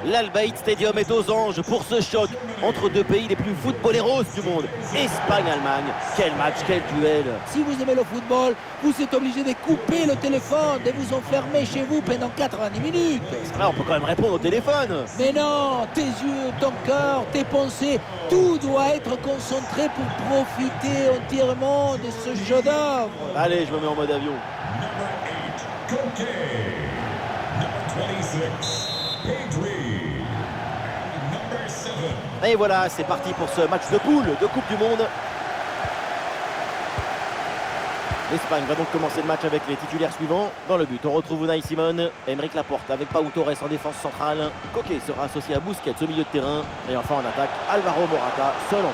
L'Al-Bayt Stadium est aux anges pour ce choc entre deux pays les plus footballeros du monde. Espagne-Allemagne, quel match, quel duel. Si vous aimez le football, vous êtes obligé de couper le téléphone, de vous enfermer chez vous pendant 90 minutes. Là, on peut quand même répondre au téléphone. Mais non, tes yeux, ton cœur, tes pensées, tout doit être concentré pour profiter entièrement de ce chef-d'œuvre. Allez, je me mets en mode avion. Et voilà, c'est parti pour ce match de poule de Coupe du Monde. L'Espagne va donc commencer le match avec les titulaires suivants. Dans le but, on retrouve Unai Simon, Aymeric Laporte avec Pau Torres en défense centrale. Koke sera associé à Busquets au milieu de terrain. Et enfin en attaque, Alvaro Morata, seul en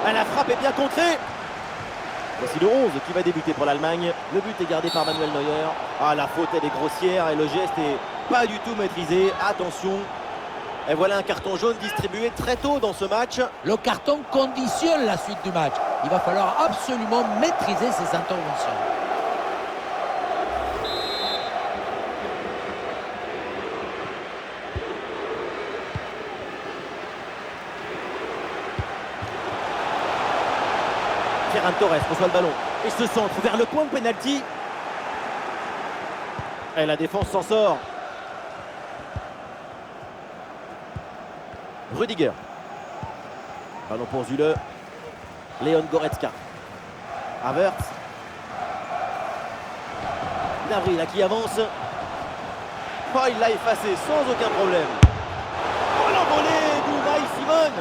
pointe. La frappe est bien contrée. Voici le 11 qui va débuter pour l'Allemagne. Le but est gardé par Manuel Neuer. Ah, la faute elle est grossière et le geste est pas du tout maîtrisé. Attention. Et voilà un carton jaune distribué très tôt dans ce match. Le carton conditionne la suite du match. Il va falloir absolument maîtriser ses interventions. Ferran Torres reçoit le ballon et se centre vers le point de pénalty. Et la défense s'en sort. Rudiger. Ballon pour Zule. Leon Goretzka. Havertz. Gnabry là qui avance. Oh, il l'a effacé sans aucun problème. Oh, l'envolée d'Unai Simon.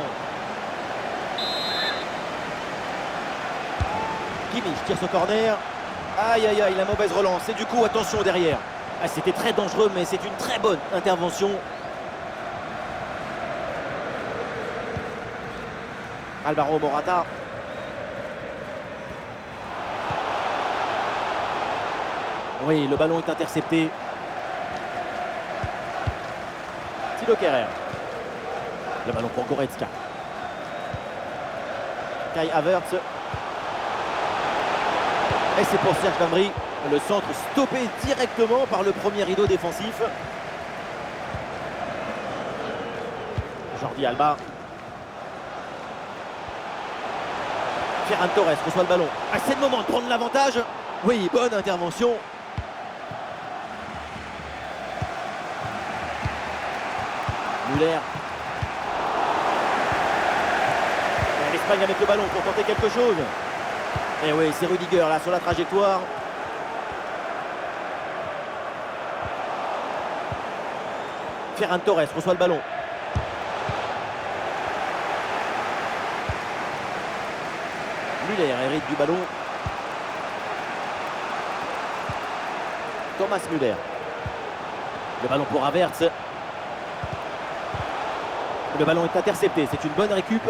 Kimmich tire ce corner. Aïe aïe aïe, la mauvaise relance. Et du coup, attention derrière. Ah, c'était très dangereux, mais c'est une très bonne intervention. Alvaro Morata. Oui, le ballon est intercepté. Thilo Kehrer. Le ballon pour Goretzka. Kai Havertz. Et c'est pour Serge Gnabry. Le centre stoppé directement par le premier rideau défensif. Jordi Alba. Ferran Torres reçoit le ballon. Ah, c'est le moment de prendre l'avantage. Oui, bonne intervention. Müller. L'Espagne avec le ballon pour tenter quelque chose. Et oui, c'est Rudiger là sur la trajectoire. Ferran Torres reçoit le ballon. Müller hérite du ballon. Thomas Müller. Le ballon pour Havertz. Le ballon est intercepté. C'est une bonne récup.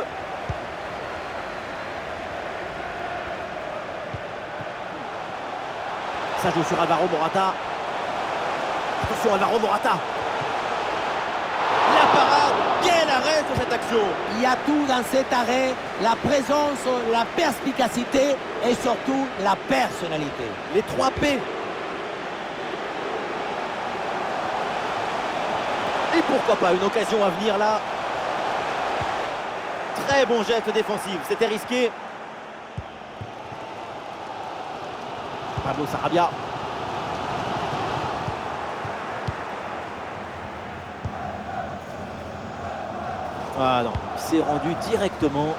Ça joue sur Alvaro Morata. Attention Alvaro Morata. La parade. Quel arrêt sur cette action. Il y a tout dans cet arrêt. La présence, la perspicacité et surtout la personnalité. Les 3 P. Et pourquoi pas une occasion à venir là. Très bon geste défensif. C'était risqué. Pablo Sarabia. Ah non, il s'est rendu directement.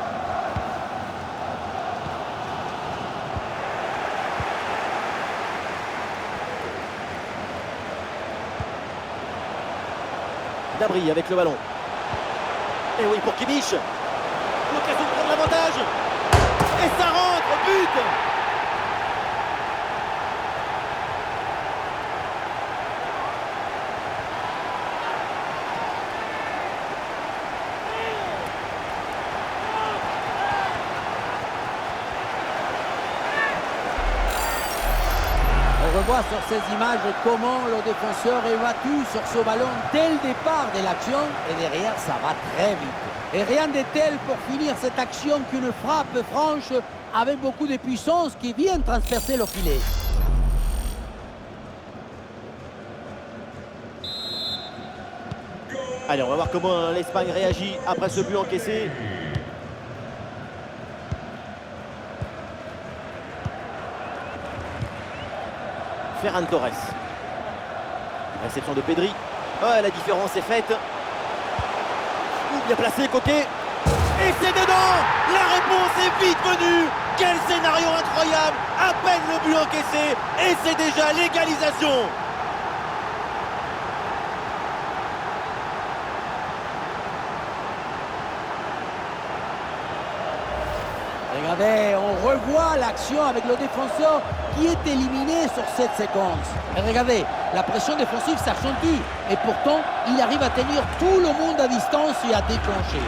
Gnabry avec le ballon. Et oui pour Kimmich. L'occasion de prendre l'avantage. Et ça rentre, but. On revoit sur ces images comment le défenseur est battu sur ce ballon dès le départ de l'action et derrière ça va très vite. Et rien de tel pour finir cette action qu'une frappe franche avec beaucoup de puissance qui vient transpercer le filet. Allez, on va voir comment l'Espagne réagit après ce but encaissé. Ferran Torres. Réception de Pedri. Oh, la différence est faite. Bien placé, Coquet. Et c'est dedans. La réponse est vite venue. Quel scénario incroyable. À peine le but encaissé. Et c'est déjà l'égalisation. Regardez, on revoit l'action avec le défenseur qui est éliminé sur cette séquence. Et regardez, la pression défensive s'accentue. Et pourtant, il arrive à tenir tout le monde à distance et à déclencher.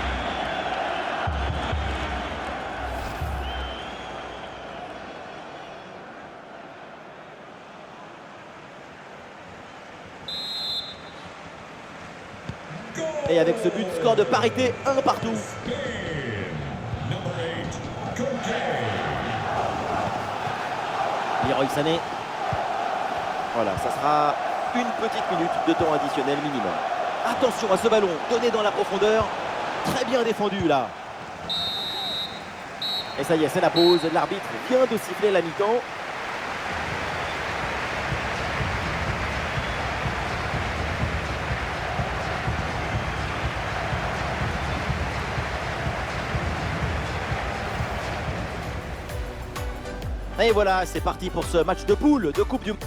Et avec ce but, score de parité, 1 partout. Leroy Sané. Voilà, ça sera une petite minute de temps additionnel minimum. Attention à ce ballon donné dans la profondeur. Très bien défendu là. Et ça y est, c'est la pause. L'arbitre vient de siffler la mi-temps. Et voilà, c'est parti pour ce match de poule de Coupe du Monde.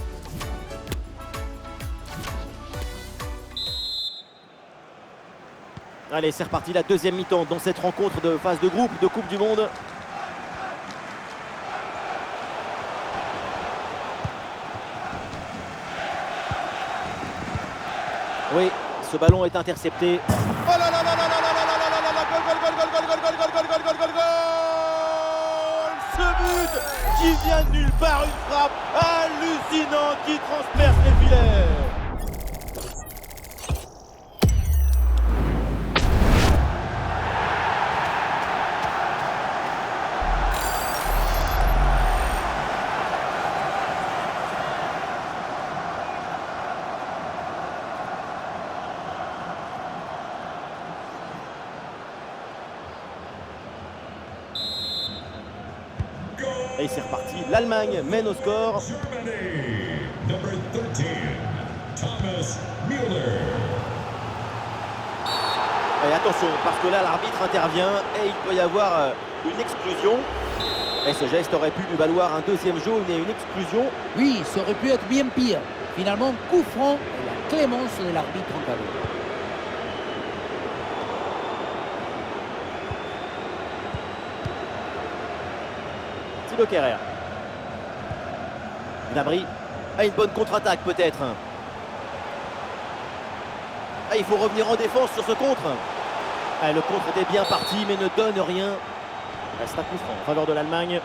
Allez, c'est reparti, la deuxième mi-temps dans cette rencontre de phase de groupe de Coupe du Monde. Oui, ce ballon est intercepté. Oh là là là là là là là là là là, gol. Ce but qui vient de nulle part, une frappe hallucinante qui transperce les filets. Et c'est reparti, l'Allemagne mène au score. Et attention, parce que là l'arbitre intervient et il peut y avoir une exclusion. Et ce geste aurait pu lui valoir un deuxième jaune et une exclusion. Oui, ça aurait pu être bien pire. Finalement, coup franc et la clémence de l'arbitre en cadeau. Thilo Kehrer. Gnabry a une bonne contre-attaque peut-être. Ah, il faut revenir en défense sur ce contre. Ah, le contre était bien parti mais ne donne rien. C'est un coup franc en faveur de l'Allemagne.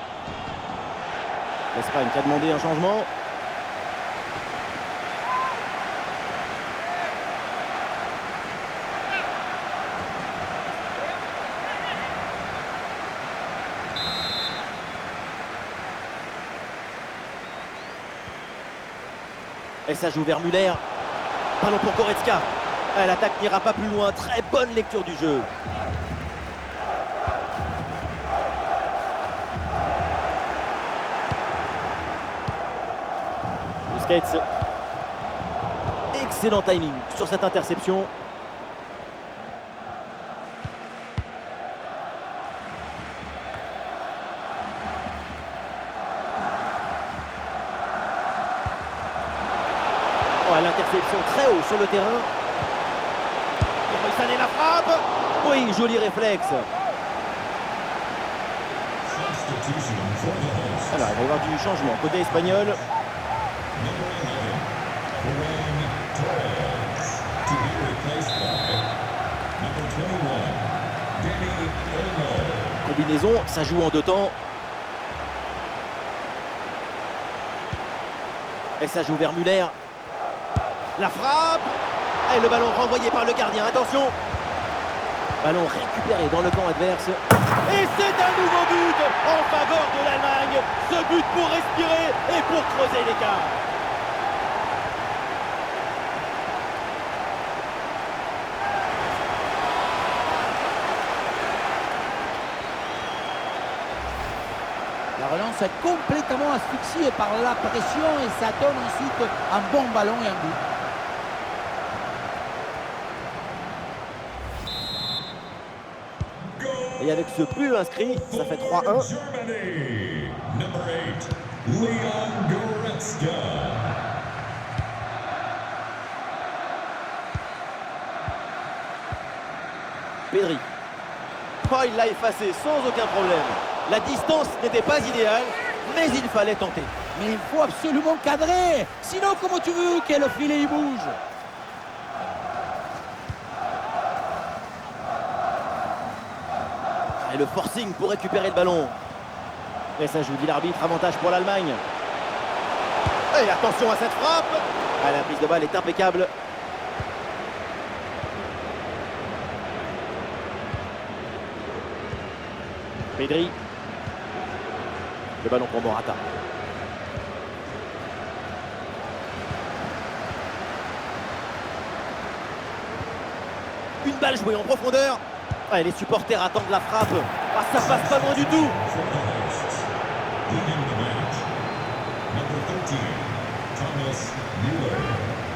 L'Espagne qui a demandé un changement. Et ça joue vers Müller. Ballon pour Goretzka. L'attaque n'ira pas plus loin. Très bonne lecture du jeu. Busquets. Excellent timing sur cette interception. L'interception très haut sur le terrain. Leroy Sané la frappe. Oui, joli réflexe. Alors, il va y avoir du changement côté espagnol. Combinaison, ça joue en deux temps. Et ça joue vers Müller. La frappe. Et le ballon renvoyé par le gardien. Attention. Ballon récupéré dans le camp adverse. Et c'est un nouveau but en faveur de l'Allemagne. Ce but pour respirer et pour creuser l'écart. ballon s'est complètement asphyxié par la pression et ça donne ensuite un bon ballon et un but. Et avec ce but inscrit, ça fait 3-1. Germany, number 8, Leon Goretzka. Pedri. Oh, il l'a effacé sans aucun problème. La distance n'était pas idéale, mais il fallait tenter. Mais il faut absolument cadrer. Sinon, comment tu veux que le filet il bouge? Et le forcing pour récupérer le ballon. Et ça joue, dit l'arbitre, avantage pour l'Allemagne. Et attention à cette frappe. Ah, la prise de balle est impeccable. Pedri. Le ballon pour Morata. Une balle jouée en profondeur. Ah, et les supporters attendent la frappe. Ah, ça passe pas loin du tout. Leading the match, number 13, Thomas Müller,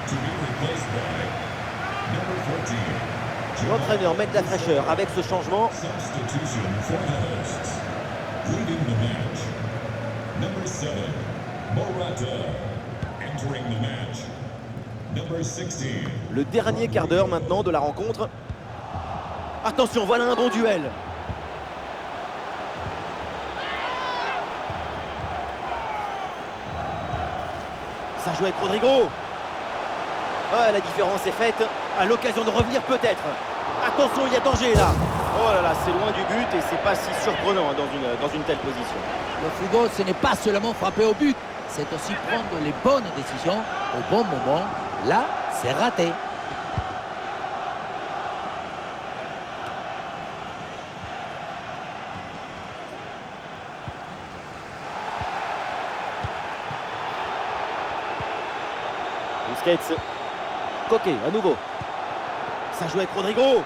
to be replaced by number 14. L'entraîneur met de la fraîcheur avec ce changement. Substitution for the hosts. Leading the match, number 7, Morata. Entering the match, number 16. Le dernier quart d'heure maintenant de la rencontre. Attention, voilà un bon duel. Ça joue avec Rodrigo. Ah, la différence est faite. À l'occasion de revenir peut-être. Attention, il y a danger là. Oh là là, c'est loin du but et c'est pas si surprenant hein, dans une telle position. Le football, ce n'est pas seulement frapper au but, c'est aussi prendre les bonnes décisions au bon moment. Là, c'est raté. Busquets. Coquet, à nouveau. Ça joue avec Rodrigo.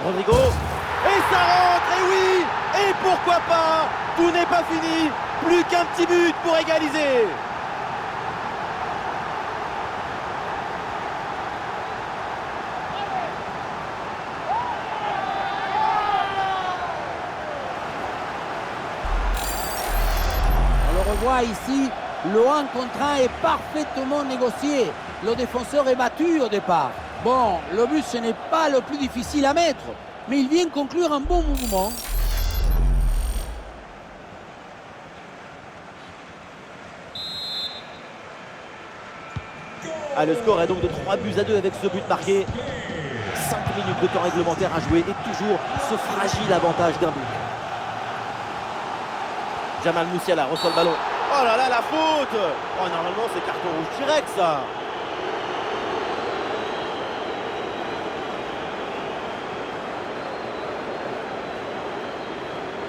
Rodrigo. Et ça rentre, et oui. Et pourquoi pas. Tout n'est pas fini. Plus qu'un petit but pour égaliser. On le revoit ici, le 1 contre 1 est parfaitement négocié. Le défenseur est battu au départ. Bon, le but ce n'est pas le plus difficile à mettre, mais il vient conclure un bon mouvement. Ah, le score est donc de 3-2 avec ce but marqué. 5 minutes de temps réglementaire à jouer et toujours ce fragile avantage d'un but. Jamal Musiala reçoit le ballon. Oh là là, la faute. Oh, normalement c'est carton rouge direct ça.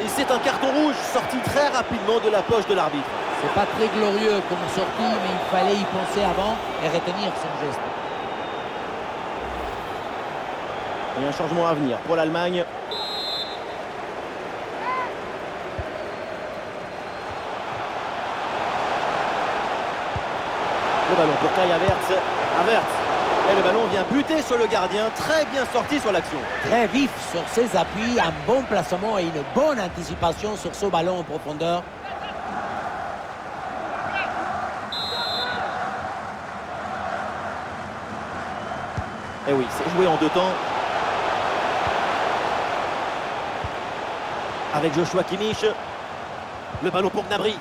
Et c'est un carton rouge sorti très rapidement de la poche de l'arbitre. C'est pas très glorieux comme sortie, mais il fallait y penser avant et retenir son geste. Et un changement à venir pour l'Allemagne. Le ballon pour Kai Havertz. Havertz. Et le ballon vient buter sur le gardien. Très bien sorti sur l'action. Très vif sur ses appuis, un bon placement et une bonne anticipation sur ce ballon en profondeur. Et oui, c'est joué en deux temps. Avec Joshua Kimmich. Le ballon pour Gnabry.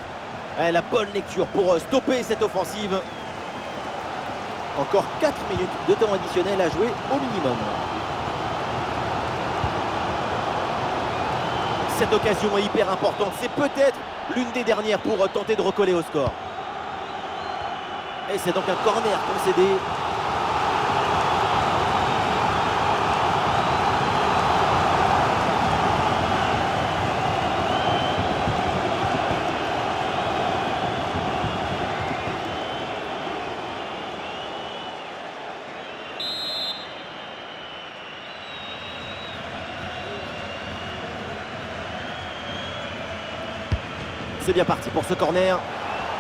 Et la bonne lecture pour stopper cette offensive. Encore 4 minutes de temps additionnel à jouer au minimum. Cette occasion est hyper importante. C'est peut-être l'une des dernières pour tenter de recoller au score. Et c'est donc un corner concédé. C'est bien parti pour ce corner.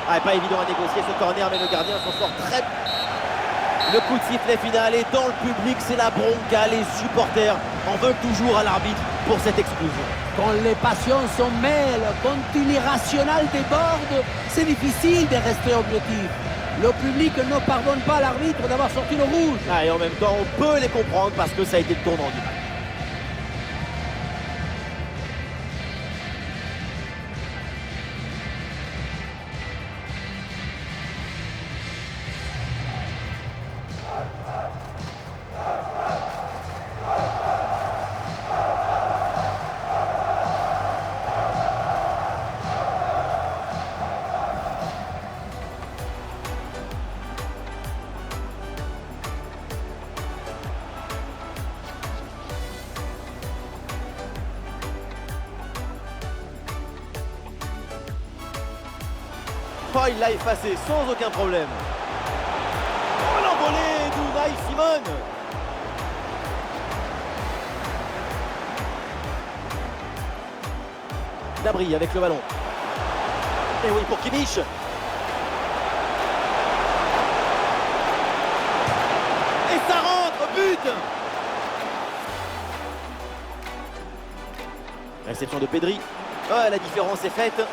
Ah, pas évident à négocier ce corner, mais le gardien s'en sort très bien. Le coup de sifflet final est dans le public, c'est la bronca. Les supporters en veulent toujours à l'arbitre pour cette exclusion. Quand les passions s'en mêlent, quand l'irrationnel déborde, c'est difficile de rester objectif. Le public ne pardonne pas à l'arbitre d'avoir sorti le rouge. Ah, et en même temps, on peut les comprendre parce que ça a été le tournant du match. Oh, il l'a effacé sans aucun problème. Oh, l'envolée d'Unai Simon. Dabry avec le ballon. Et oui, pour Kimmich. Et ça rentre, but. Réception de Pedri. Oh, la différence est faite.